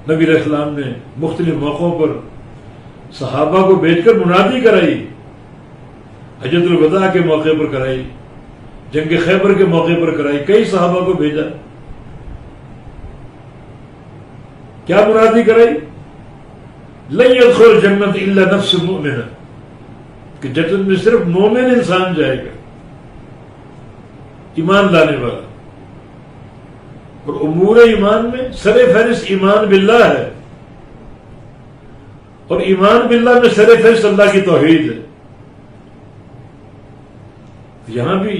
نبی علیہ السلام نے مختلف موقعوں پر صحابہ کو بھیج کر منادی کرائی، حجۃ الوداع کے موقع پر کرائی، جنگ خیبر کے موقع پر کرائی، کئی صحابہ کو بھیجا. کیا منادی کرائی؟ لن يدخل الجنت الا نفس مؤمنہ، کہ جنت میں صرف مومن انسان جائے گا، ایمان لانے والا. اور امور ایمان میں سر فہرست ایمان باللہ ہے، اور ایمان باللہ میں سر فہرست اللہ کی توحید ہے. یہاں بھی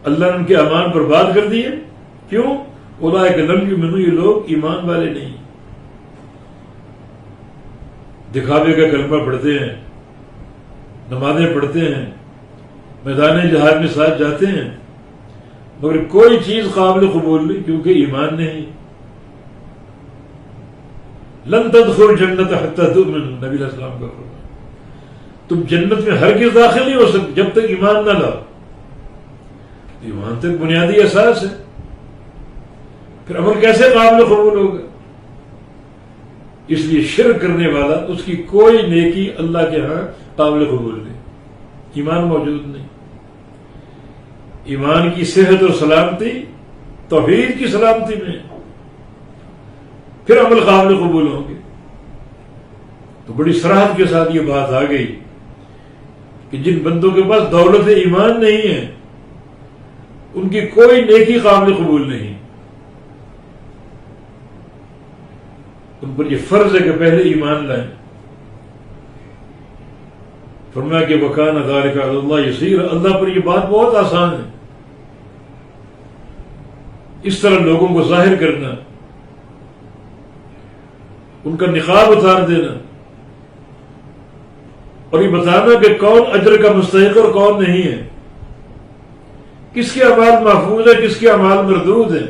اللہ نے ان کے امان برباد کر دیے. کیوں؟ اولئک لم یؤمنوا، یہ لوگ ایمان والے نہیں، دکھاوے کا کلمہ پڑھتے ہیں، نمازیں پڑھتے ہیں، میدان جہاد میں ساتھ جاتے ہیں، مگر کوئی چیز قابل قبول نہیں، کیونکہ ایمان نہیں. لن تدخلوا الجنت حتی تؤمنوا، نبی علیہ السلام کا فرمان. تم جنت میں ہرگز داخل نہیں ہو سکتے جب تک ایمان نہ لاؤ. ایمان تک بنیادی اساس ہے، پھر عمل کیسے قابل قبول ہوگا؟ اس لیے شرک کرنے والا، اس کی کوئی نیکی اللہ کے ہاں قابل قبول نہیں، ایمان موجود نہیں. ایمان کی صحت اور سلامتی توحید کی سلامتی میں، پھر عمل قابل قبول ہوں گے. تو بڑی صراحت کے ساتھ یہ بات آ گئی کہ جن بندوں کے پاس دولت ایمان نہیں ہے ان کی کوئی نیکی قابل قبول نہیں. ان پر یہ فرض ہے کہ پہلے ایمان لائیں. فرمایا کہ وَكَانَ ذَلِكَ عَلَى اللَّهِ يَسِيرًا، اللہ پر یہ بات بہت آسان ہے. اس طرح لوگوں کو ظاہر کرنا، ان کا نقاب اتار دینا، اور یہ بتانا کہ کون اجر کا مستحق اور کون نہیں ہے، کس کے اعمال محفوظ ہے، کس کے اعمال مردود ہیں،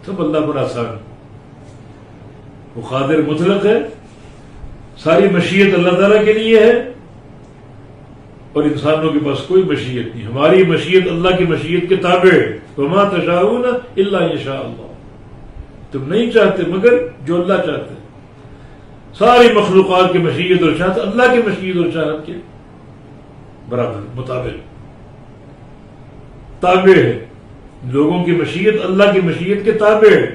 سب اللہ پر آسان ہے. وہ قادر مطلق ہے، ساری مشیت اللہ تعالیٰ کے لیے ہے، اور انسانوں کے پاس کوئی مشیت نہیں. ہماری مشیت اللہ کی مشیت کے تابع ہے. وَمَا تَشَاءُونَ إِلَّا أَن يَشَاءَ اللَّهُ، تم نہیں چاہتے مگر جو اللہ چاہتے ہیں. ساری مخلوقات کی مشیت اور چاہت اللہ کی مشیت اور چاہت کے برابر مطابق تابع ہے. لوگوں کی مشیت اللہ کی مشیت کے تابع ہے.